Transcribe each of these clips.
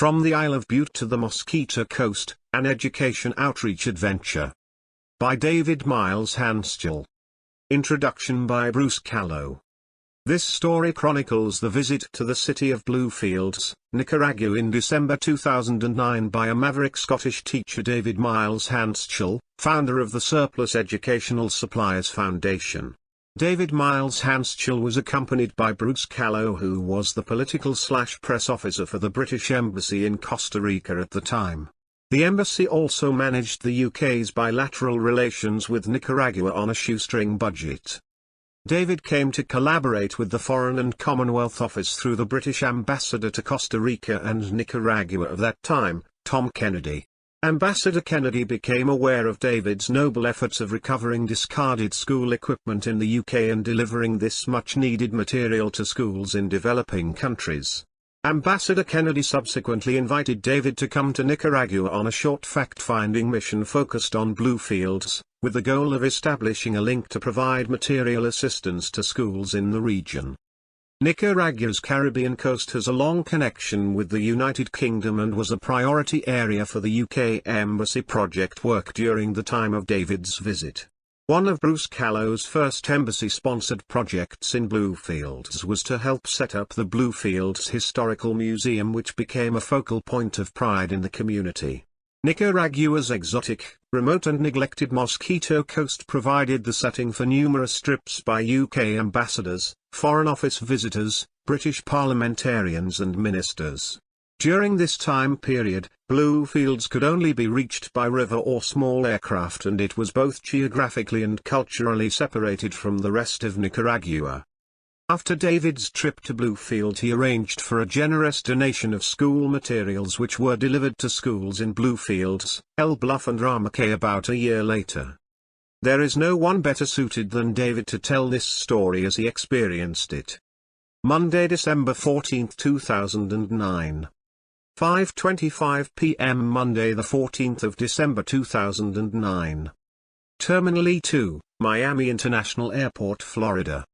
From the Isle of Bute to the Mosquito Coast, an education outreach adventure. By David Miles-Hanschell. Introduction by Bruce Callow. This story chronicles the visit to the city of Bluefields, Nicaragua in December 2009 by a maverick Scottish teacher David Miles-Hanschell, founder of the Surplus Educational Supplies Foundation. David Miles-Hanschell was accompanied by Bruce Callow, who was the political/press officer for the British Embassy in Costa Rica at the time. The embassy also managed the UK's bilateral relations with Nicaragua on a shoestring budget. David came to collaborate with the Foreign and Commonwealth Office through the British ambassador to Costa Rica and Nicaragua of that time, Tom Kennedy. Ambassador Kennedy became aware of David's noble efforts of recovering discarded school equipment in the UK and delivering this much-needed material to schools in developing countries. Ambassador Kennedy subsequently invited David to come to Nicaragua on a short fact-finding mission focused on Bluefields, with the goal of establishing a link to provide material assistance to schools in the region. Nicaragua's Caribbean coast has a long connection with the United Kingdom and was a priority area for the UK Embassy project work during the time of David's visit. One of Bruce Callow's first embassy-sponsored projects in Bluefields was to help set up the Bluefields Historical Museum, which became a focal point of pride in the community. Nicaragua's exotic, remote and neglected Mosquito Coast provided the setting for numerous trips by UK ambassadors, Foreign Office visitors, British parliamentarians and ministers. During this time period, Bluefields could only be reached by river or small aircraft, and it was both geographically and culturally separated from the rest of Nicaragua. After David's trip to Bluefield, he arranged for a generous donation of school materials which were delivered to schools in Bluefields, El Bluff and Ramacay about a year later. There is no one better suited than David to tell this story as he experienced it. Monday, December 14, 2009. 5:25 p.m. Monday the 14th of December 2009. Terminal E2, Miami International Airport, Florida.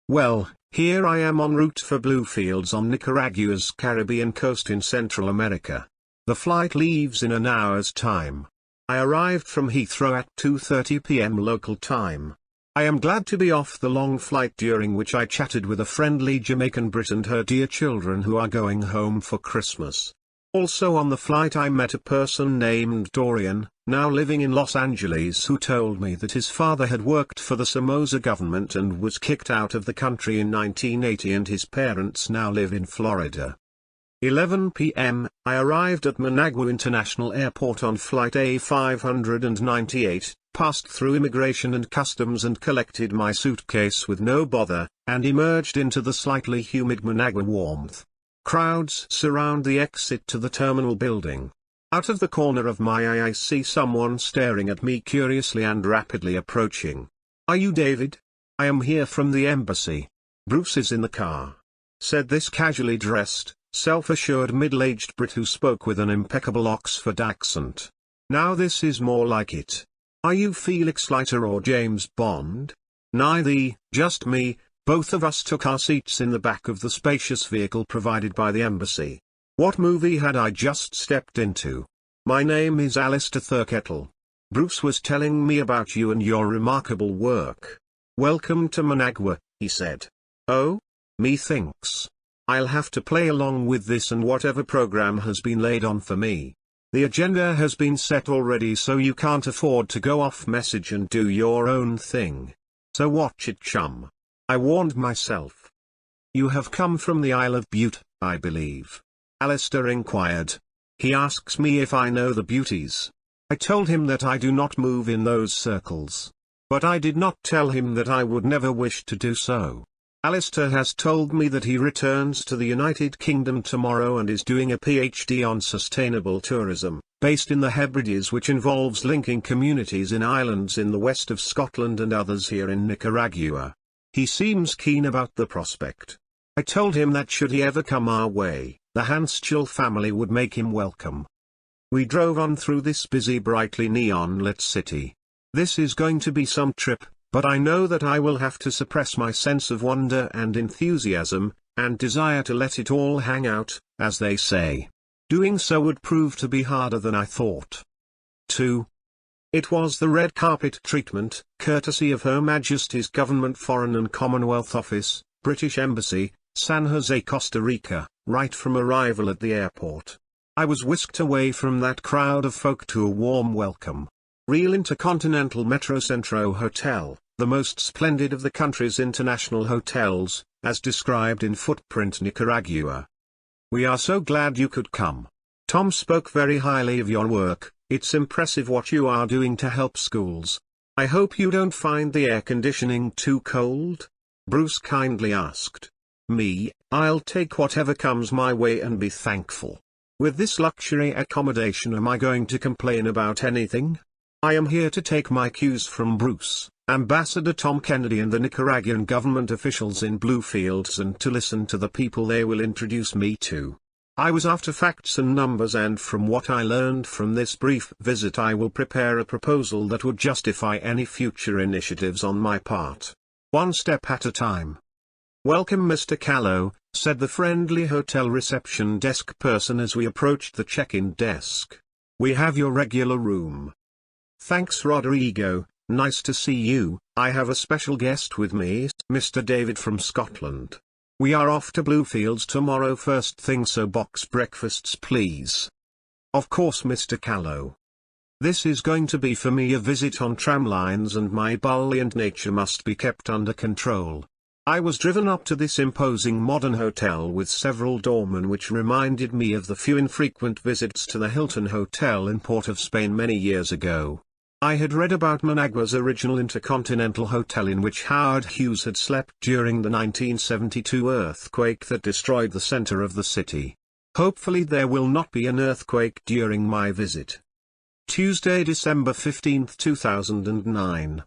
Well, here I am en route for Bluefields on Nicaragua's Caribbean coast in Central America. The flight leaves in an hour's time. I arrived from Heathrow at 2:30 p.m. local time. I am glad to be off the long flight, during which I chatted with a friendly Jamaican Brit and her dear children who are going home for Christmas. Also on the flight I met a person named Dorian, now living in Los Angeles, who told me that his father had worked for the Somoza government and was kicked out of the country in 1980, and his parents now live in Florida. 11 p.m., I arrived at Managua International Airport on flight A598, passed through immigration and customs and collected my suitcase with no bother, and emerged into the slightly humid Managua warmth. Crowds surround the exit to the terminal building. Out of the corner of my eye I see someone staring at me curiously and rapidly approaching. "Are you David? I am here from the embassy. Bruce is in the car," said this casually dressed, self-assured middle-aged Brit who spoke with an impeccable Oxford accent. Now this is more like it. "Are you Felix Leiter or James Bond?" "Neither, just me." Both of us took our seats in the back of the spacious vehicle provided by the embassy. What movie had I just stepped into? "My name is Alistair Thurkettle. Bruce was telling me about you and your remarkable work. Welcome to Managua," he said. "Oh? Methinks I'll have to play along with this and whatever program has been laid on for me. The agenda has been set already, so you can't afford to go off message and do your own thing. So watch it, chum. I warned myself." "You have come from the Isle of Bute, I believe?" Alistair inquired. He asks me if I know the beauties. I told him that I do not move in those circles. But I did not tell him that I would never wish to do so. Alistair has told me that he returns to the United Kingdom tomorrow and is doing a PhD on sustainable tourism, based in the Hebrides, which involves linking communities in islands in the west of Scotland and others here in Nicaragua. He seems keen about the prospect. I told him that should he ever come our way, the Hanschell family would make him welcome. We drove on through this busy, brightly neon-lit city. This is going to be some trip, but I know that I will have to suppress my sense of wonder and enthusiasm, and desire to let it all hang out, as they say. Doing so would prove to be harder than I thought. 2. It was the red carpet treatment, courtesy of Her Majesty's Government Foreign and Commonwealth Office, British Embassy, San Jose, Costa Rica, right from arrival at the airport. I was whisked away from that crowd of folk to a warm welcome. Real Intercontinental Metrocentro Hotel, the most splendid of the country's international hotels, as described in Footprint Nicaragua. We are so glad you could come. Tom spoke very highly of your work. It's impressive what you are doing to help schools. I hope you don't find the air conditioning too cold? Bruce kindly asked. Me, I'll take whatever comes my way and be thankful. With this luxury accommodation, am I going to complain about anything? I am here to take my cues from Bruce, Ambassador Tom Kennedy and the Nicaraguan government officials in Bluefields, and to listen to the people they will introduce me to. I was after facts and numbers, and from what I learned from this brief visit I will prepare a proposal that would justify any future initiatives on my part. One step at a time. Welcome, Mr. Callow, said the friendly hotel reception desk person as we approached the check-in desk. We have your regular room. Thanks, Rodrigo, nice to see you. I have a special guest with me, Mr. David from Scotland. We are off to Bluefields tomorrow first thing, so box breakfasts please. Of course, Mr. Callow. This is going to be for me a visit on tramlines, and my buoyant nature must be kept under control. I was driven up to this imposing modern hotel with several doormen, which reminded me of the few infrequent visits to the Hilton Hotel in Port of Spain many years ago. I had read about Managua's original intercontinental hotel, in which Howard Hughes had slept during the 1972 earthquake that destroyed the center of the city. Hopefully there will not be an earthquake during my visit. Tuesday, December 15, 2009.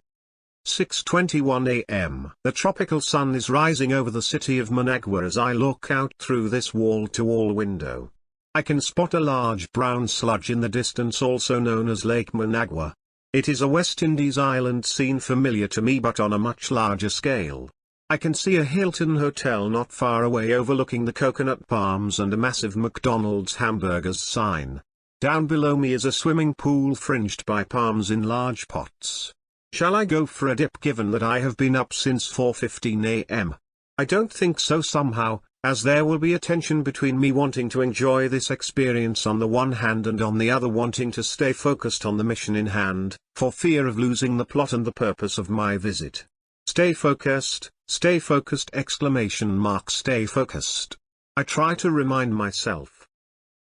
6:21 a.m. The tropical sun is rising over the city of Managua as I look out through this wall-to-wall window. I can spot a large brown sludge in the distance, also known as Lake Managua. It is a West Indies island scene familiar to me, but on a much larger scale. I can see a Hilton hotel not far away overlooking the coconut palms and a massive McDonald's hamburgers sign. Down below me is a swimming pool fringed by palms in large pots. Shall I go for a dip, given that I have been up since 4:15 a.m.? I don't think so somehow, as there will be a tension between me wanting to enjoy this experience on the one hand and on the other wanting to stay focused on the mission in hand, for fear of losing the plot and the purpose of my visit. Stay focused, stay focused, exclamation mark, stay focused. I try to remind myself.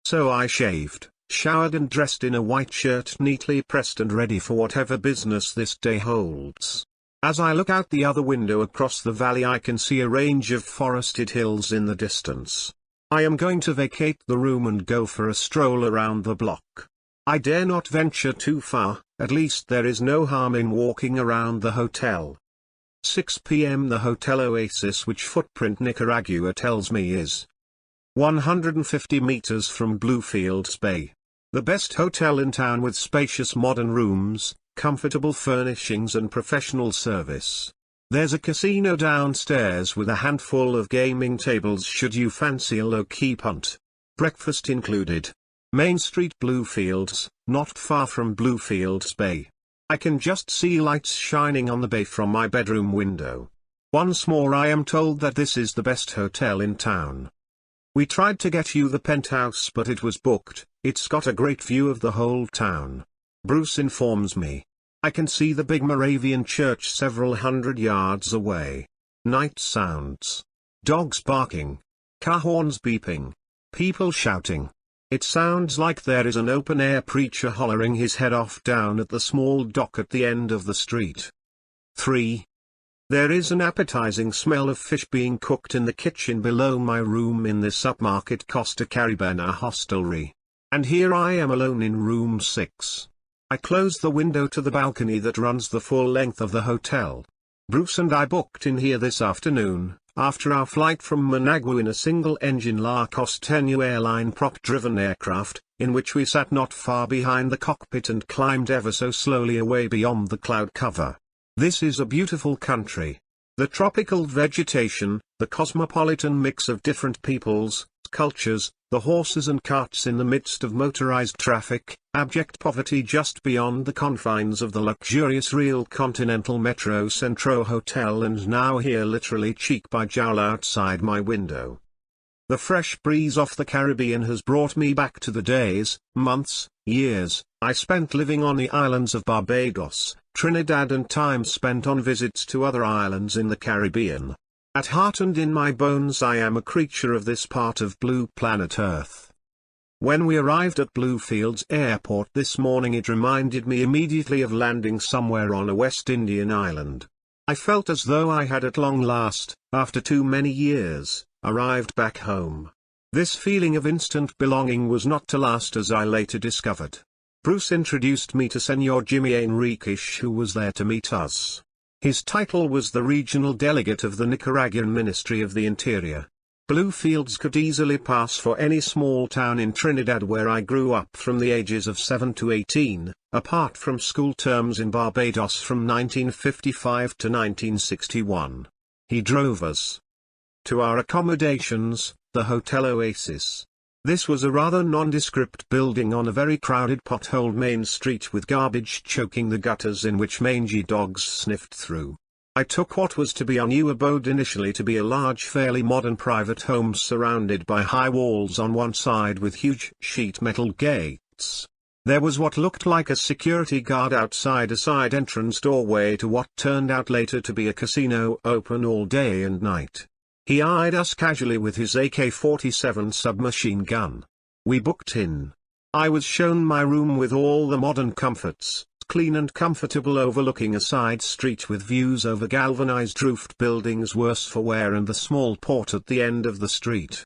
So I shaved, showered and dressed in a white shirt neatly pressed and ready for whatever business this day holds. As I look out the other window across the valley, I can see a range of forested hills in the distance. I am going to vacate the room and go for a stroll around the block. I dare not venture too far, at least there is no harm in walking around the hotel. 6 p.m. The Hotel Oasis, which Footprint Nicaragua tells me is 150 meters from Bluefields Bay. The best hotel in town, with spacious modern rooms, comfortable furnishings and professional service. There's a casino downstairs with a handful of gaming tables should you fancy a low-key punt. Breakfast included. Main Street, Bluefields, not far from Bluefields Bay. I can just see lights shining on the bay from my bedroom window. Once more I am told that this is the best hotel in town. We tried to get you the penthouse, but it was booked. It's got a great view of the whole town. Bruce informs me. I can see the big Moravian church several hundred yards away. Night sounds. Dogs barking. Car horns beeping. People shouting. It sounds like there is an open-air preacher hollering his head off down at the small dock at the end of the street. 3. There is an appetizing smell of fish being cooked in the kitchen below my room in this upmarket Costa Rica hostelry. And here I am alone in room 6. I close the window to the balcony that runs the full length of the hotel. Bruce and I booked in here this afternoon, after our flight from Managua, in a single-engine La Costeña airline prop-driven aircraft, in which we sat not far behind the cockpit and climbed ever so slowly away beyond the cloud cover. This is a beautiful country. The tropical vegetation, the cosmopolitan mix of different peoples, cultures, the horses and carts in the midst of motorized traffic, abject poverty just beyond the confines of the luxurious real Continental Metro Centro Hotel, and now here literally cheek by jowl outside my window. The fresh breeze off the Caribbean has brought me back to the days, months, years, I spent living on the islands of Barbados, Trinidad, and time spent on visits to other islands in the Caribbean. At heart and in my bones I am a creature of this part of blue planet Earth. When we arrived at Bluefields Airport this morning, it reminded me immediately of landing somewhere on a West Indian island. I felt as though I had at long last, after too many years, arrived back home. This feeling of instant belonging was not to last, as I later discovered. Bruce introduced me to Senor Jimmy Enriquez, who was there to meet us. His title was the regional delegate of the Nicaraguan Ministry of the Interior. Bluefields could easily pass for any small town in Trinidad, where I grew up from the ages of 7 to 18, apart from school terms in Barbados from 1955 to 1961. He drove us to our accommodations, the Hotel Oasis. This was a rather nondescript building on a very crowded potholed main street, with garbage choking the gutters in which mangy dogs sniffed through. I took what was to be our new abode initially to be a large, fairly modern private home surrounded by high walls on one side with huge sheet metal gates. There was what looked like a security guard outside a side entrance doorway to what turned out later to be a casino open all day and night. He eyed us casually with his AK-47 submachine gun. We booked in. I was shown my room with all the modern comforts, clean and comfortable, overlooking a side street with views over galvanized roofed buildings worse for wear and the small port at the end of the street.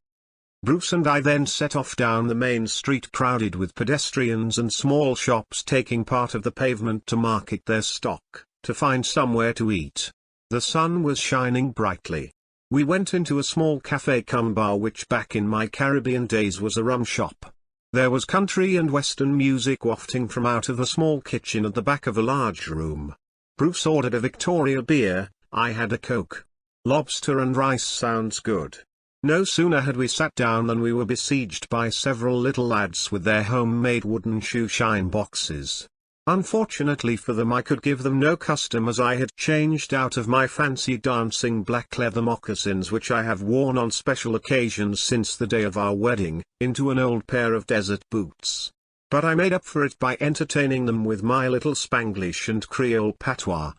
Bruce and I then set off down the main street, crowded with pedestrians and small shops taking part of the pavement to market their stock, to find somewhere to eat. The sun was shining brightly. We went into a small cafe-cum-bar, which back in my Caribbean days was a rum shop. There was country and western music wafting from out of a small kitchen at the back of a large room. Bruce ordered a Victoria beer, I had a Coke. Lobster and rice sounds good. No sooner had we sat down than we were besieged by several little lads with their homemade wooden shoe shine boxes. Unfortunately for them, I could give them no custom, as I had changed out of my fancy dancing black leather moccasins, which I have worn on special occasions since the day of our wedding, into an old pair of desert boots. But I made up for it by entertaining them with my little Spanglish and Creole patois.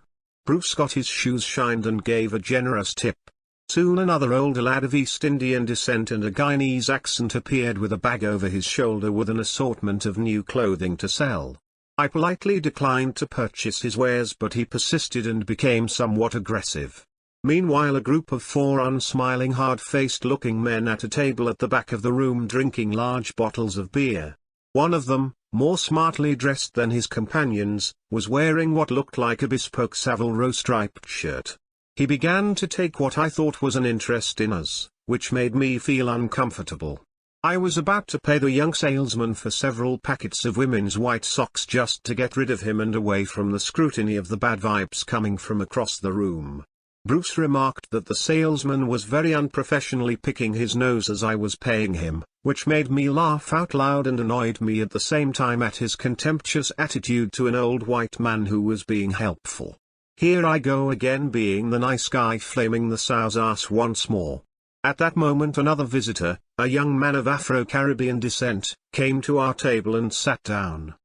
Bruce got his shoes shined and gave a generous tip. Soon another older lad of East Indian descent and a Guyanese accent appeared with a bag over his shoulder with an assortment of new clothing to sell. I politely declined to purchase his wares, but he persisted and became somewhat aggressive. Meanwhile, a group of 4 unsmiling, hard-faced looking men at a table at the back of the room drinking large bottles of beer. One of them, more smartly dressed than his companions, was wearing what looked like a bespoke Savile Row striped shirt. He began to take what I thought was an interest in us, which made me feel uncomfortable. I was about to pay the young salesman for several packets of women's white socks just to get rid of him and away from the scrutiny of the bad vibes coming from across the room. Bruce remarked that the salesman was very unprofessionally picking his nose as I was paying him, which made me laugh out loud and annoyed me at the same time at his contemptuous attitude to an old white man who was being helpful. Here I go again, being the nice guy, flaming the sow's ass once more. At that moment another visitor, a young man of Afro-Caribbean descent, came to our table and sat down.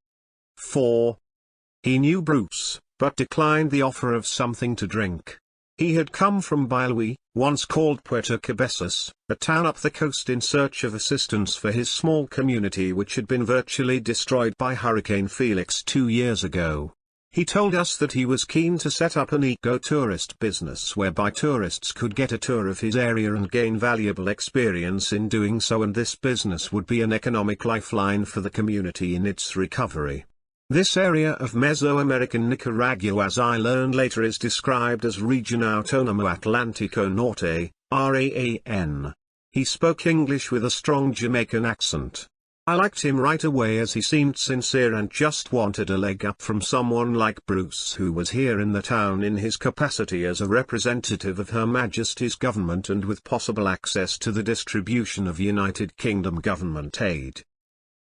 He knew Bruce, but declined the offer of something to drink. He had come from Bailui, once called Puerto Cabezas, a town up the coast, in search of assistance for his small community, which had been virtually destroyed by Hurricane Felix 2 years ago. He told us that he was keen to set up an eco-tourist business whereby tourists could get a tour of his area and gain valuable experience in doing so, and this business would be an economic lifeline for the community in its recovery. This area of Mesoamerican Nicaragua, as I learned later, is described as Region Autónomo Atlántico Norte, RAAN. He spoke English with a strong Jamaican accent. I liked him right away as he seemed sincere and just wanted a leg up from someone like Bruce, who was here in the town in his capacity as a representative of Her Majesty's government and with possible access to the distribution of United Kingdom government aid.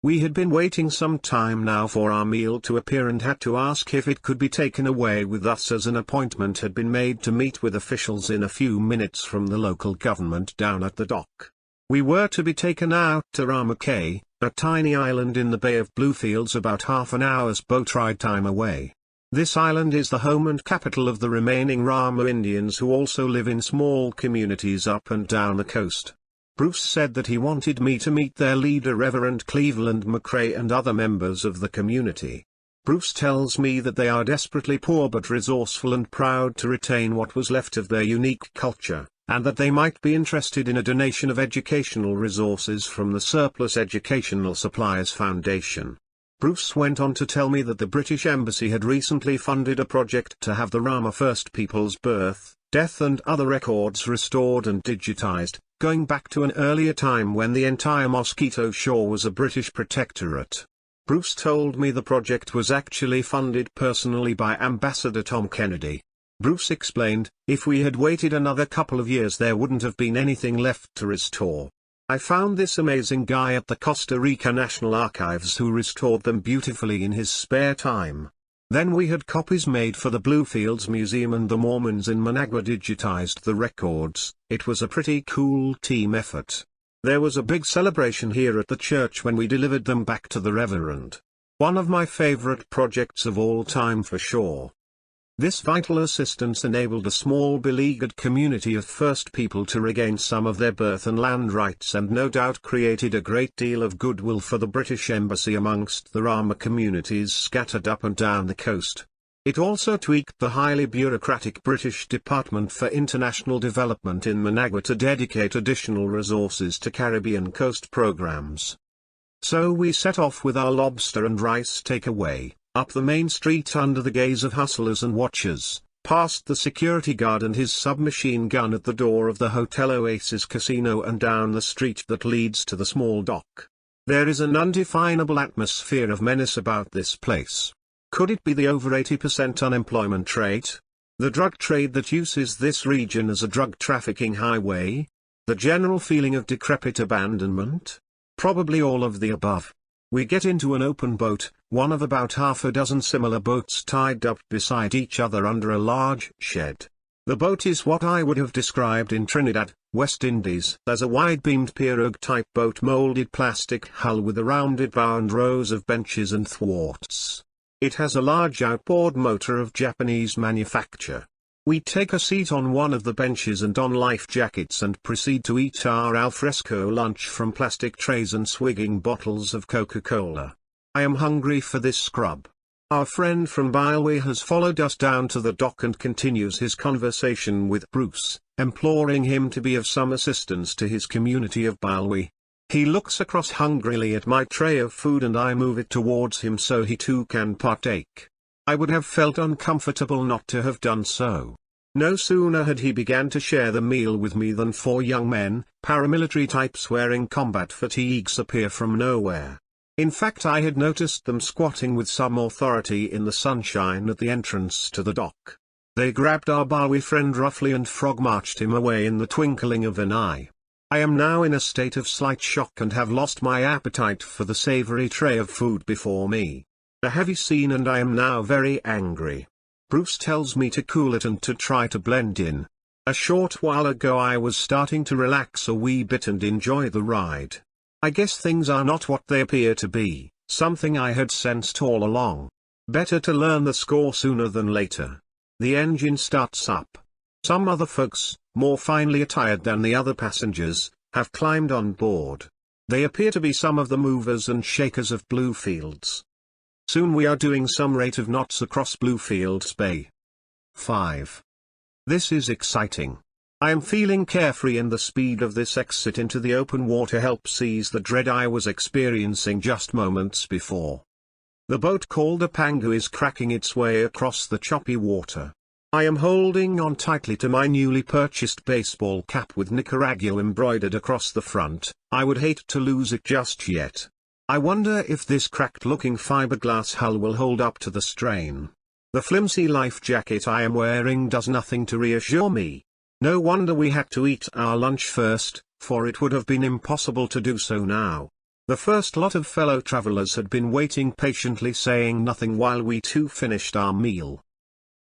We had been waiting some time now for our meal to appear and had to ask if it could be taken away with us, as an appointment had been made to meet with officials in a few minutes from the local government down at the dock. We were to be taken out to Rama Cay, a tiny island in the Bay of Bluefields about half an hour's boat ride time away. This island is the home and capital of the remaining Rama Indians, who also live in small communities up and down the coast. Bruce said that he wanted me to meet their leader Reverend Cleveland McRae and other members of the community. Bruce tells me that they are desperately poor but resourceful and proud to retain what was left of their unique culture, and that they might be interested in a donation of educational resources from the Surplus Educational Supplies Foundation. Bruce went on to tell me that the British Embassy had recently funded a project to have the Rama First People's birth, death and other records restored and digitized, going back to an earlier time when the entire Mosquito shore was a British protectorate. Bruce told me the project was actually funded personally by Ambassador Tom Kennedy. Bruce explained, if we had waited another couple of years there wouldn't have been anything left to restore. I found this amazing guy at the Costa Rica National Archives who restored them beautifully in his spare time. Then we had copies made for the Bluefields Museum and the Mormons in Managua digitized the records. It was a pretty cool team effort. There was a big celebration here at the church when we delivered them back to the Reverend. One of my favorite projects of all time for sure. This vital assistance enabled a small beleaguered community of First People to regain some of their birth and land rights, and no doubt created a great deal of goodwill for the British Embassy amongst the Rama communities scattered up and down the coast. It also tweaked the highly bureaucratic British Department for International Development in Managua to dedicate additional resources to Caribbean coast programs. So we set off with our lobster and rice takeaway, up the main street under the gaze of hustlers and watchers, past the security guard and his submachine gun at the door of the Hotel Oasis Casino and down the street that leads to the small dock. There is an undefinable atmosphere of menace about this place. Could it be the over 80% unemployment rate? The drug trade that uses this region as a drug trafficking highway? The general feeling of decrepit abandonment? Probably all of the above. We get into an open boat, one of about half a dozen similar boats tied up beside each other under a large shed. The boat is what I would have described in Trinidad, West Indies, as a wide-beamed pirogue-type boat, molded plastic hull with a rounded bow and rows of benches and thwarts. It has a large outboard motor of Japanese manufacture. We take a seat on one of the benches and don life jackets and proceed to eat our alfresco lunch from plastic trays and swigging bottles of Coca-Cola. I am hungry for this scrub. Our friend from Bilwe has followed us down to the dock and continues his conversation with Bruce, imploring him to be of some assistance to his community of Bilwe. He looks across hungrily at my tray of food and I move it towards him so he too can partake. I would have felt uncomfortable not to have done so. No sooner had he began to share the meal with me than four young men, paramilitary types wearing combat fatigues, appear from nowhere. In fact, I had noticed them squatting with some authority in the sunshine at the entrance to the dock. They grabbed our Bilwe friend roughly and frog-marched him away in the twinkling of an eye. I am now in a state of slight shock and have lost my appetite for the savory tray of food before me. A heavy scene and I am now very angry. Bruce tells me to cool it and to try to blend in. A short while ago I was starting to relax a wee bit and enjoy the ride. I guess things are not what they appear to be, something I had sensed all along. Better to learn the score sooner than later. The engine starts up. Some other folks, more finely attired than the other passengers, have climbed on board. They appear to be some of the movers and shakers of Bluefields. Soon we are doing some rate of knots across Bluefields Bay. 5. This is exciting. I am feeling carefree and the speed of this exit into the open water helps ease the dread I was experiencing just moments before. The boat called a Pangu is cracking its way across the choppy water. I am holding on tightly to my newly purchased baseball cap with Nicaragua embroidered across the front. I would hate to lose it just yet. I wonder if this cracked-looking fiberglass hull will hold up to the strain. The flimsy life jacket I am wearing does nothing to reassure me. No wonder we had to eat our lunch first, for it would have been impossible to do so now. The first lot of fellow travelers had been waiting patiently, saying nothing while we too finished our meal.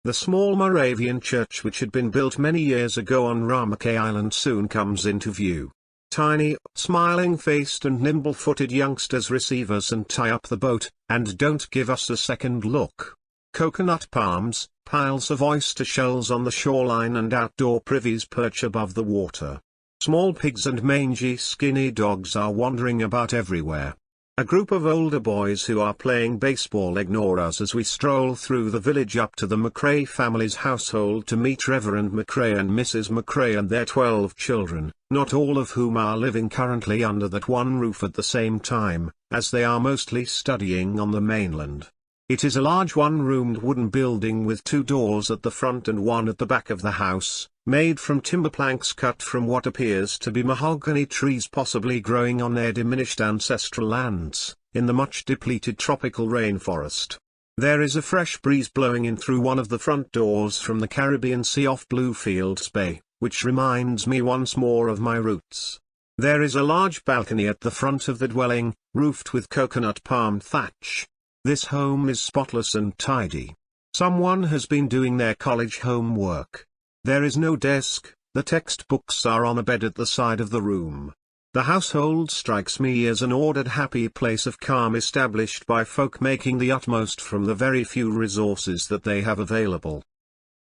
The small Moravian church which had been built many years ago on Ramake Island soon comes into view. Tiny, smiling-faced and nimble-footed youngsters receive us and tie up the boat, and don't give us a second look. Coconut palms, piles of oyster shells on the shoreline and outdoor privies perch above the water. Small pigs and mangy skinny dogs are wandering about everywhere. A group of older boys who are playing baseball ignore us as we stroll through the village up to the McRae family's household to meet Reverend McRae and Mrs. McRae and their 12 children, not all of whom are living currently under that one roof at the same time, as they are mostly studying on the mainland. It is a large one-roomed wooden building with 2 doors at the front and one at the back of the house, made from timber planks cut from what appears to be mahogany trees possibly growing on their diminished ancestral lands, in the much depleted tropical rainforest. There is a fresh breeze blowing in through one of the front doors from the Caribbean Sea off Bluefields Bay, which reminds me once more of my roots. There is a large balcony at the front of the dwelling, roofed with coconut palm thatch. This home is spotless and tidy. Someone has been doing their college homework. There is no desk, the textbooks are on a bed at the side of the room. The household strikes me as an ordered happy place of calm established by folk making the utmost from the very few resources that they have available.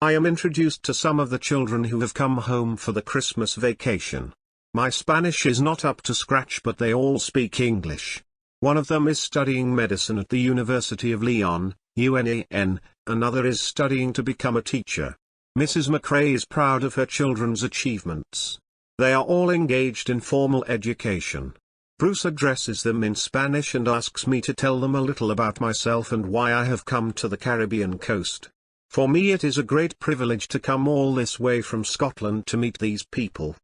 I am introduced to some of the children who have come home for the Christmas vacation. My Spanish is not up to scratch, but they all speak English. One of them is studying medicine at the University of Leon, UNAN, another is studying to become a teacher. Mrs. McRae is proud of her children's achievements. They are all engaged in formal education. Bruce addresses them in Spanish and asks me to tell them a little about myself and why I have come to the Caribbean coast. For me it is a great privilege to come all this way from Scotland to meet these people.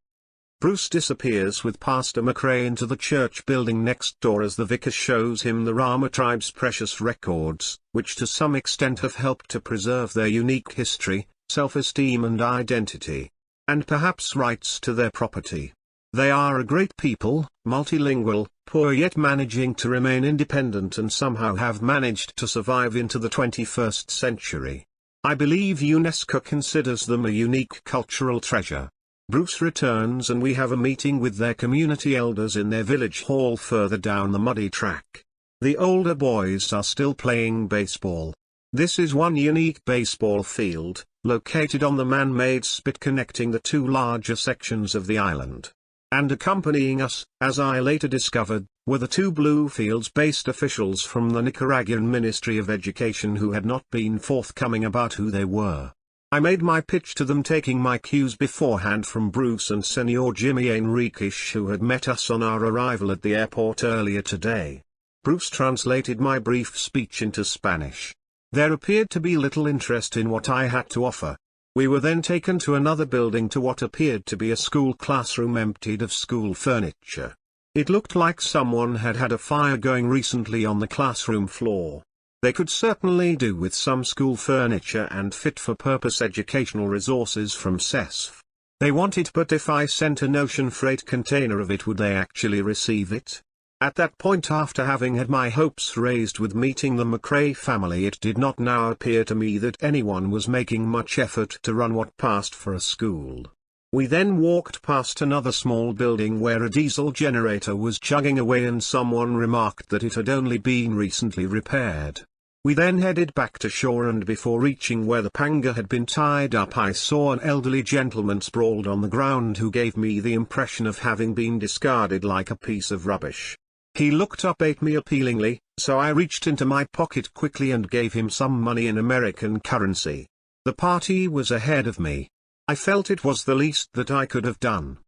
Bruce disappears with Pastor McRae into the church building next door as the vicar shows him the Rama tribe's precious records, which to some extent have helped to preserve their unique history, self-esteem and identity, and perhaps rights to their property. They are a great people, multilingual, poor yet managing to remain independent and somehow have managed to survive into the 21st century. I believe UNESCO considers them a unique cultural treasure. Bruce returns and we have a meeting with their community elders in their village hall further down the muddy track. The older boys are still playing baseball. This is one unique baseball field, located on the man-made spit connecting the 2 larger sections of the island. And accompanying us, as I later discovered, were the 2 Bluefields-based officials from the Nicaraguan Ministry of Education who had not been forthcoming about who they were. I made my pitch to them, taking my cues beforehand from Bruce and Senor Jimmy Enriquez, who had met us on our arrival at the airport earlier today. Bruce translated my brief speech into Spanish. There appeared to be little interest in what I had to offer. We were then taken to another building, to what appeared to be a school classroom emptied of school furniture. It looked like someone had had a fire going recently on the classroom floor. They could certainly do with some school furniture and fit-for-purpose educational resources from CESF. They want it, but if I sent an ocean freight container of it, would they actually receive it? At that point, after having had my hopes raised with meeting the McRae family, it did not now appear to me that anyone was making much effort to run what passed for a school. We then walked past another small building where a diesel generator was chugging away, and someone remarked that it had only been recently repaired. We then headed back to shore, and before reaching where the panga had been tied up, I saw an elderly gentleman sprawled on the ground who gave me the impression of having been discarded like a piece of rubbish. He looked up at me appealingly, so I reached into my pocket quickly and gave him some money in American currency. The party was ahead of me. I felt it was the least that I could have done.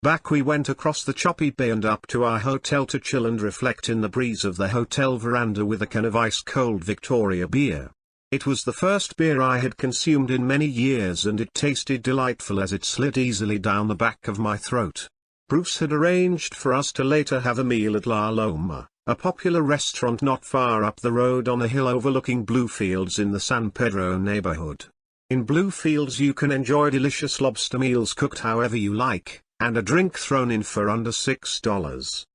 Back we went across the choppy bay and up to our hotel to chill and reflect in the breeze of the hotel veranda with a can of ice-cold Victoria beer. It was the first beer I had consumed in many years, and it tasted delightful as it slid easily down the back of my throat. Bruce had arranged for us to later have a meal at La Loma, a popular restaurant not far up the road on a hill overlooking Bluefields in the San Pedro neighborhood. In Bluefields you can enjoy delicious lobster meals cooked however you like, and a drink thrown in for under $6.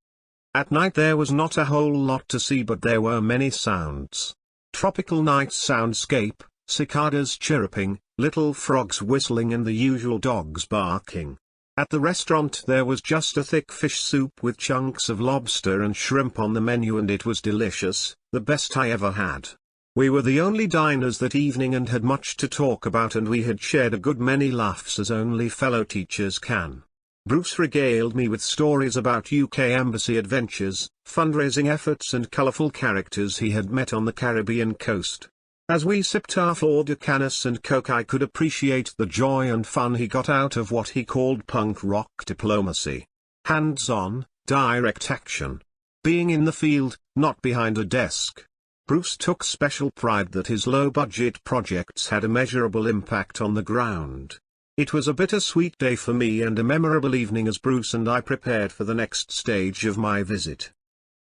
At night there was not a whole lot to see, but there were many sounds. Tropical night soundscape, cicadas chirruping, little frogs whistling and the usual dogs barking. At the restaurant there was just a thick fish soup with chunks of lobster and shrimp on the menu, and it was delicious, the best I ever had. We were the only diners that evening and had much to talk about, and we had shared a good many laughs as only fellow teachers can. Bruce regaled me with stories about UK embassy adventures, fundraising efforts and colourful characters he had met on the Caribbean coast. As we sipped our Flor de Canis and Coke, I could appreciate the joy and fun he got out of what he called punk rock diplomacy. Hands-on, direct action. Being in the field, not behind a desk. Bruce took special pride that his low-budget projects had a measurable impact on the ground. It was a bittersweet day for me and a memorable evening as Bruce and I prepared for the next stage of my visit.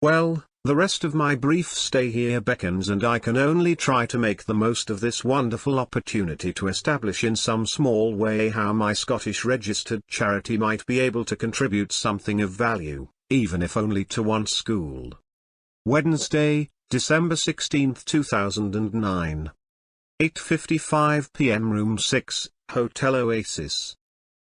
Well, the rest of my brief stay here beckons, and I can only try to make the most of this wonderful opportunity to establish in some small way how my Scottish registered charity might be able to contribute something of value, even if only to one school. Wednesday, December 16, 2009. 8:55 p.m. Room 6, Hotel Oasis.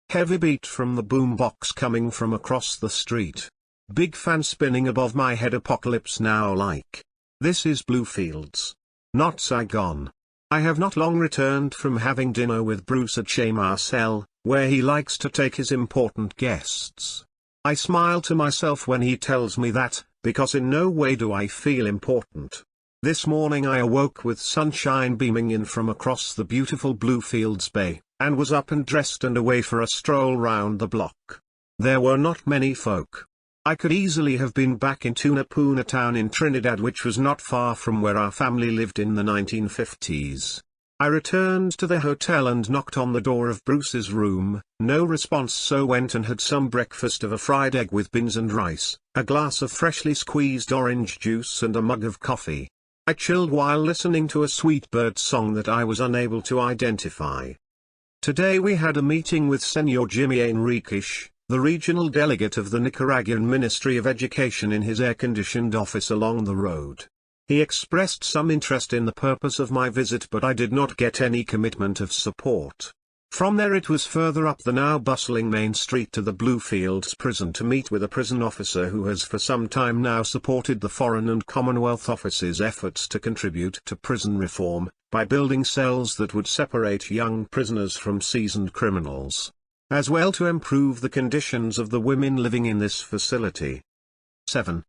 Heavy beat from the boombox coming from across the street. Big fan spinning above my head, apocalypse now like. This is Bluefields. Not Saigon. I have not long returned from having dinner with Bruce at Chez Marcel, where he likes to take his important guests. I smile to myself when he tells me that, because in no way do I feel important. This morning I awoke with sunshine beaming in from across the beautiful Bluefields Bay, and was up and dressed and away for a stroll round the block. There were not many folk. I could easily have been back in Tunapuna town in Trinidad, which was not far from where our family lived in the 1950s. I returned to the hotel and knocked on the door of Bruce's room, no response, so went and had some breakfast of a fried egg with beans and rice, a glass of freshly squeezed orange juice and a mug of coffee. I chilled while listening to a sweet bird song that I was unable to identify. Today we had a meeting with Senor Jimmy Enriquez, the regional delegate of the Nicaraguan Ministry of Education, in his air-conditioned office along the road. He expressed some interest in the purpose of my visit, but I did not get any commitment of support. From there it was further up the now bustling main street to the Bluefields prison to meet with a prison officer who has for some time now supported the Foreign and Commonwealth Office's efforts to contribute to prison reform, by building cells that would separate young prisoners from seasoned criminals, as well to improve the conditions of the women living in this facility. 7.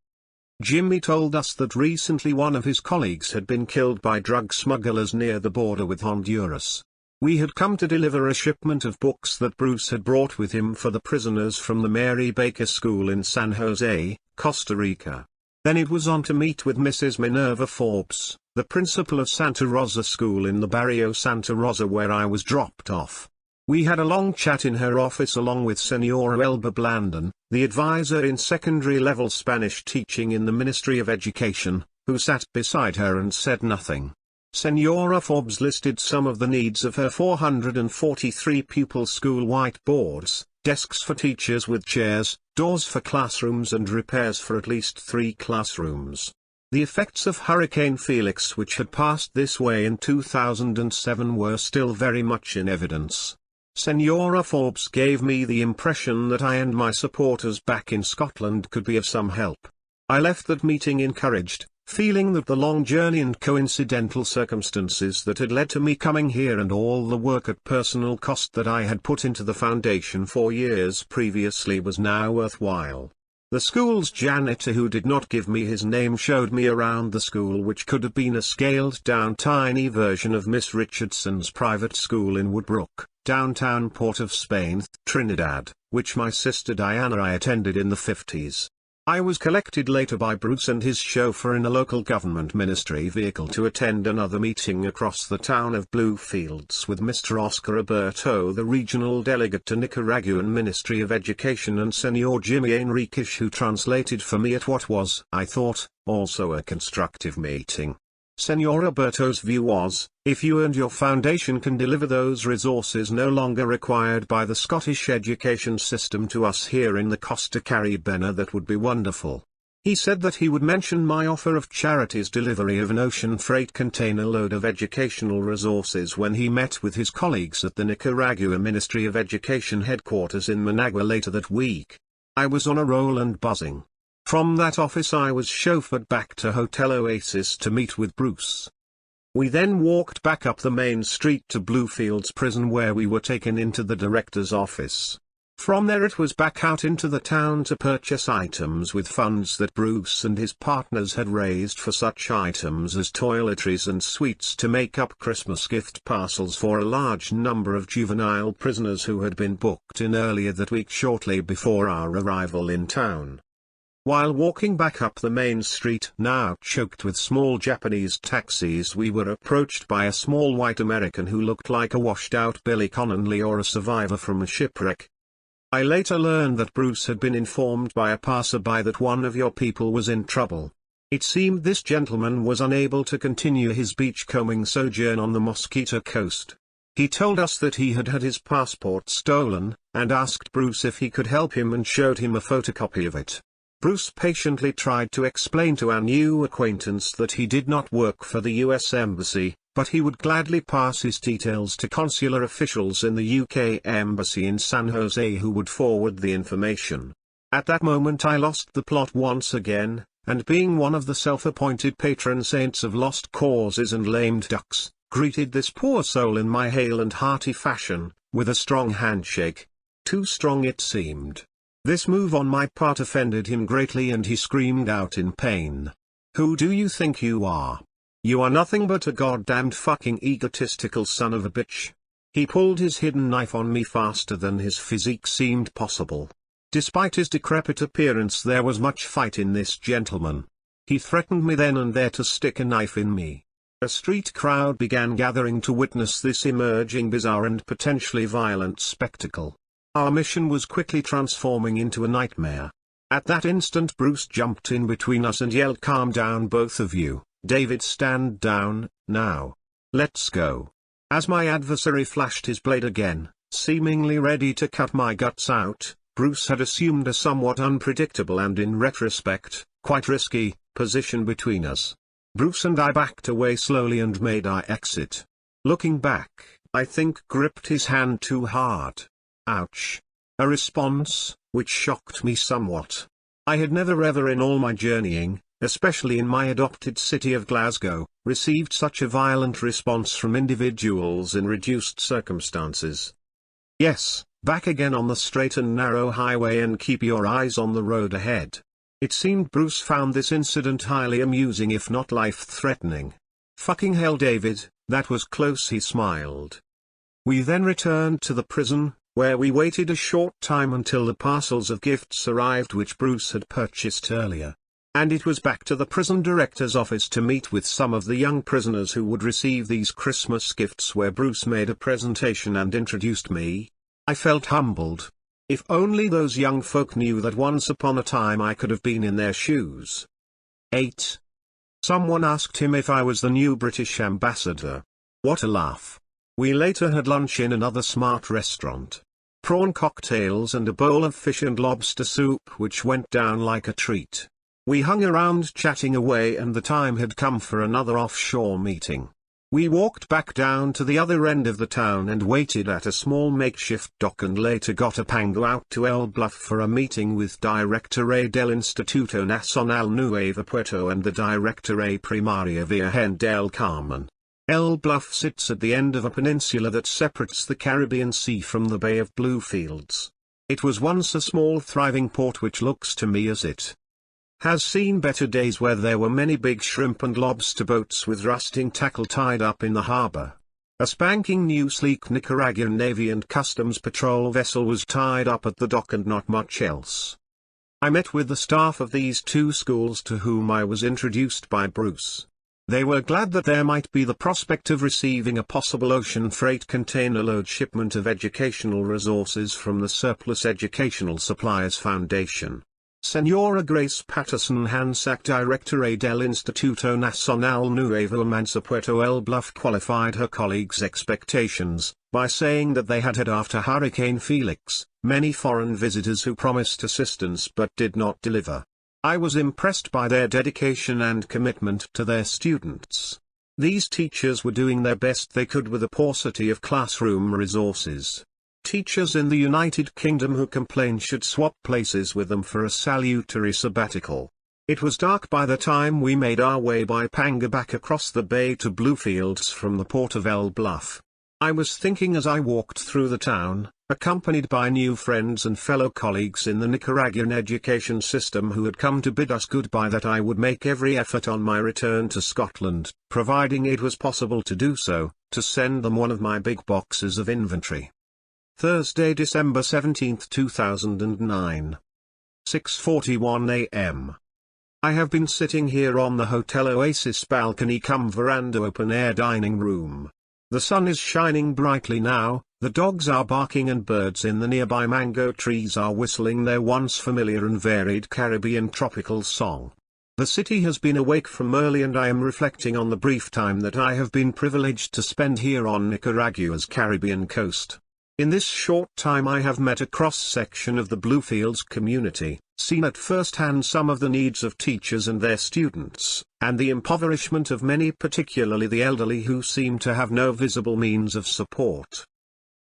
Jimmy told us that recently one of his colleagues had been killed by drug smugglers near the border with Honduras. We had come to deliver a shipment of books that Bruce had brought with him for the prisoners from the Mary Baker School in San Jose, Costa Rica. Then it was on to meet with Mrs. Minerva Forbes, the principal of Santa Rosa School in the Barrio Santa Rosa, where I was dropped off. We had a long chat in her office along with Senora Elba Blandon, the advisor in secondary-level Spanish teaching in the Ministry of Education, who sat beside her and said nothing. Senora Forbes listed some of the needs of her 443-pupil school: whiteboards, desks for teachers with chairs, doors for classrooms and repairs for at least 3 classrooms. The effects of Hurricane Felix, which had passed this way in 2007, were still very much in evidence. Senora Forbes gave me the impression that I and my supporters back in Scotland could be of some help. I left that meeting encouraged, feeling that the long journey and coincidental circumstances that had led to me coming here and all the work at personal cost that I had put into the foundation 4 years previously was now worthwhile. The school's janitor, who did not give me his name, showed me around the school, which could have been a scaled-down tiny version of Miss Richardson's private school in Woodbrook, downtown Port of Spain, Trinidad, which my sister Diana I attended in the 50s. I was collected later by Bruce and his chauffeur in a local government ministry vehicle to attend another meeting across the town of Bluefields with Mr. Oscar Alberto, the regional delegate to Nicaraguan Ministry of Education, and Senor Jimmy Enriquez, who translated for me at what was, I thought, also a constructive meeting. Senor Alberto's view was, if you and your foundation can deliver those resources no longer required by the Scottish education system to us here in the Costa Rica, that would be wonderful. He said that he would mention my offer of charity's delivery of an ocean freight container load of educational resources when he met with his colleagues at the Nicaragua Ministry of Education headquarters in Managua later that week. I was on a roll and buzzing. From that office I was chauffeured back to Hotel Oasis to meet with Bruce. We then walked back up the main street to Bluefields prison, where we were taken into the director's office. From there it was back out into the town to purchase items with funds that Bruce and his partners had raised for such items as toiletries and sweets to make up Christmas gift parcels for a large number of juvenile prisoners who had been booked in earlier that week shortly before our arrival in town. While walking back up the main street, now choked with small Japanese taxis, we were approached by a small white American who looked like a washed-out Billy Connolly or a survivor from a shipwreck. I later learned that Bruce had been informed by a passerby that one of your people was in trouble. It seemed this gentleman was unable to continue his beachcombing sojourn on the Mosquito coast. He told us that he had had his passport stolen, and asked Bruce if he could help him and showed him a photocopy of it. Bruce patiently tried to explain to our new acquaintance that he did not work for the US Embassy, but he would gladly pass his details to consular officials in the UK Embassy in San Jose, who would forward the information. At that moment I lost the plot once again, and being one of the self-appointed patron saints of lost causes and lamed ducks, greeted this poor soul in my hale and hearty fashion, with a strong handshake. Too strong it seemed. This move on my part offended him greatly, and he screamed out in pain. "Who do you think you are? You are nothing but a goddamned fucking egotistical son of a bitch." He pulled his hidden knife on me faster than his physique seemed possible. Despite his decrepit appearance, there was much fight in this gentleman. He threatened me then and there to stick a knife in me. A street crowd began gathering to witness this emerging bizarre and potentially violent spectacle. Our mission was quickly transforming into a nightmare. At that instant Bruce jumped in between us and yelled, "Calm down both of you, David, stand down, now. Let's go." As my adversary flashed his blade again, seemingly ready to cut my guts out, Bruce had assumed a somewhat unpredictable and, in retrospect, quite risky position between us. Bruce and I backed away slowly and made our exit. Looking back, I think gripped his hand too hard. Ouch. A response, which shocked me somewhat. I had never ever in all my journeying, especially in my adopted city of Glasgow, received such a violent response from individuals in reduced circumstances. Yes, back again on the straight and narrow highway and keep your eyes on the road ahead. It seemed Bruce found this incident highly amusing, if not life-threatening. "Fucking hell, David, that was close," he smiled. We then returned to the prison, where we waited a short time until the parcels of gifts arrived which Bruce had purchased earlier. And it was back to the prison director's office to meet with some of the young prisoners who would receive these Christmas gifts, where Bruce made a presentation and introduced me. I felt humbled. If only those young folk knew that once upon a time I could have been in their shoes. 8. Someone asked him if I was the new British ambassador. What a laugh. We later had lunch in another smart restaurant. Prawn cocktails and a bowl of fish and lobster soup, which went down like a treat. We hung around chatting away, and the time had come for another offshore meeting. We walked back down to the other end of the town and waited at a small makeshift dock, and later got a pango out to El Bluff for a meeting with Directoré del Instituto Nacional Nuevo Puerto and the Directoré Primaria Virgen del Carmen. El Bluff sits at the end of a peninsula that separates the Caribbean Sea from the Bay of Bluefields. It was once a small thriving port, which looks to me as it has seen better days, where there were many big shrimp and lobster boats with rusting tackle tied up in the harbor. A spanking new sleek Nicaraguan Navy and Customs Patrol vessel was tied up at the dock, and not much else. I met with the staff of these two schools to whom I was introduced by Bruce. They were glad that there might be the prospect of receiving a possible ocean freight container load shipment of educational resources from the Surplus Educational Supplies Foundation. Senora Grace Patterson Hansack, Directora del Instituto Nacional Nuevo Emancipuerto El Bluff, qualified her colleagues' expectations by saying that they had after Hurricane Felix many foreign visitors who promised assistance but did not deliver. I was impressed by their dedication and commitment to their students. These teachers were doing their best they could with a paucity of classroom resources. Teachers in the United Kingdom who complain should swap places with them for a salutary sabbatical. It was dark by the time we made our way by Panga back across the bay to Bluefields from the port of El Bluff. I was thinking as I walked through the town, accompanied by new friends and fellow colleagues in the Nicaraguan education system who had come to bid us goodbye, that I would make every effort on my return to Scotland, providing it was possible to do so, to send them one of my big boxes of inventory. Thursday, December 17, 2009. 6:41 a.m. I have been sitting here on the Hotel Oasis balcony cum veranda open-air dining room. The sun is shining brightly now, the dogs are barking and birds in the nearby mango trees are whistling their once familiar and varied Caribbean tropical song. The city has been awake from early and I am reflecting on the brief time that I have been privileged to spend here on Nicaragua's Caribbean coast. In this short time I have met a cross-section of the Bluefields community, seen at first hand some of the needs of teachers and their students, and the impoverishment of many, particularly the elderly, who seem to have no visible means of support.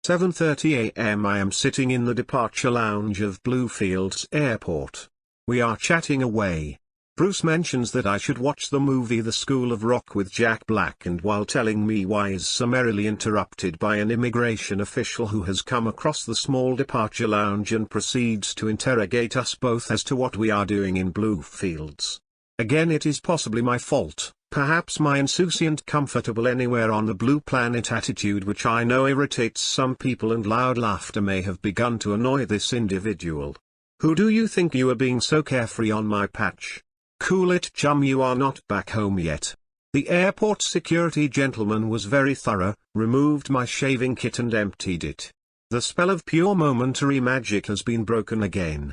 7:30 a.m. I am sitting in the departure lounge of Bluefields Airport. We are chatting away. Bruce mentions that I should watch the movie The School of Rock with Jack Black, and while telling me why is summarily interrupted by an immigration official who has come across the small departure lounge and proceeds to interrogate us both as to what we are doing in Bluefields. Again, it is possibly my fault, perhaps my insouciant comfortable anywhere on the blue planet attitude, which I know irritates some people, and loud laughter may have begun to annoy this individual. Who do you think you are, being so carefree on my patch? Cool it, chum, you are not back home yet. The airport security gentleman was very thorough, removed my shaving kit and emptied it. The spell of pure momentary magic has been broken again.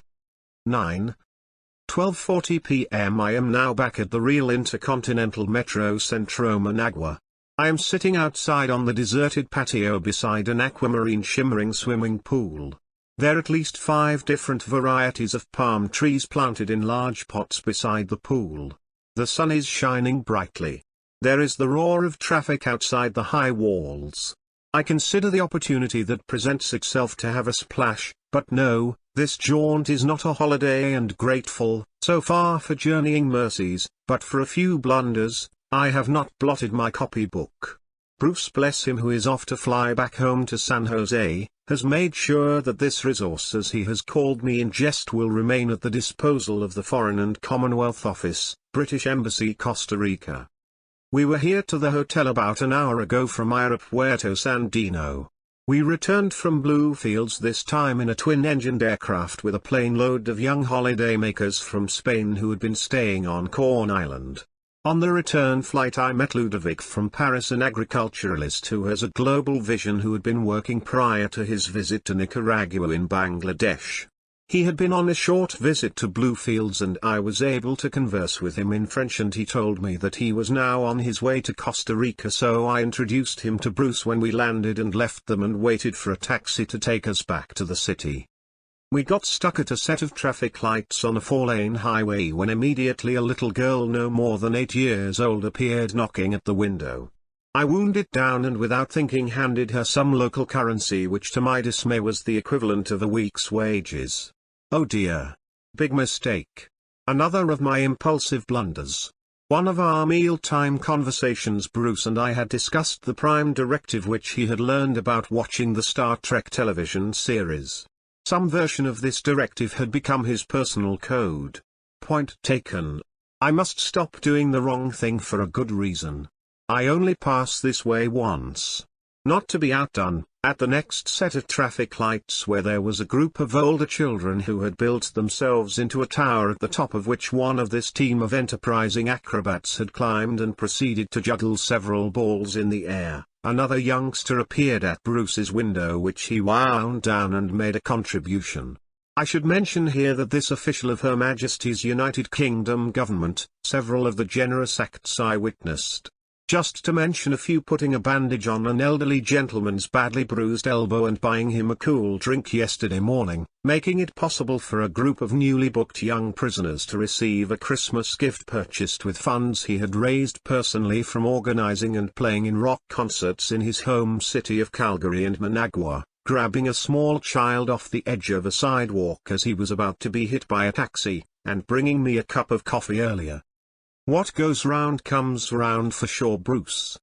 9:12:40 p.m. I am now back at the Real Intercontinental Metro Centro Managua. I am sitting outside on the deserted patio beside an aquamarine shimmering swimming pool. There are at least 5 different varieties of palm trees planted in large pots beside the pool. The sun is shining brightly. There is the roar of traffic outside the high walls. I consider the opportunity that presents itself to have a splash, but no, this jaunt is not a holiday, and grateful, so far, for journeying mercies, but for a few blunders, I have not blotted my copybook. Bruce, bless him, who is off to fly back home to San Jose, has made sure that this resource, as he has called me in jest, will remain at the disposal of the Foreign and Commonwealth Office, British Embassy, Costa Rica. We were here to the hotel about an hour ago from Aeropuerto Sandino. We returned from Bluefields this time in a twin-engined aircraft with a plane load of young holidaymakers from Spain who had been staying on Corn Island. On the return flight I met Ludovic from Paris, an agriculturalist who has a global vision, who had been working prior to his visit to Nicaragua in Bangladesh. He had been on a short visit to Bluefields and I was able to converse with him in French, and he told me that he was now on his way to Costa Rica, so I introduced him to Bruce when we landed and left them and waited for a taxi to take us back to the city. We got stuck at a set of traffic lights on a 4-lane highway when immediately a little girl no more than 8 years old appeared knocking at the window. I wound it down and without thinking handed her some local currency, which to my dismay was the equivalent of a week's wages. Oh dear. Big mistake. Another of my impulsive blunders. One of our mealtime conversations, Bruce and I had discussed the Prime Directive which he had learned about watching the Star Trek television series. Some version of this directive had become his personal code. Point taken. I must stop doing the wrong thing for a good reason. I only pass this way once. Not to be outdone, At the next set of traffic lights, where there was a group of older children who had built themselves into a tower at the top of which one of this team of enterprising acrobats had climbed and proceeded to juggle several balls in the air, another youngster appeared at Bruce's window, which he wound down and made a contribution. I should mention here that this official of Her Majesty's United Kingdom government, several of the generous acts I witnessed. Just to mention a few: putting a bandage on an elderly gentleman's badly bruised elbow and buying him a cool drink yesterday morning, making it possible for a group of newly booked young prisoners to receive a Christmas gift purchased with funds he had raised personally from organizing and playing in rock concerts in his home city of Calgary and Managua, grabbing a small child off the edge of a sidewalk as he was about to be hit by a taxi, and bringing me a cup of coffee earlier. What goes round comes round for sure, Bruce.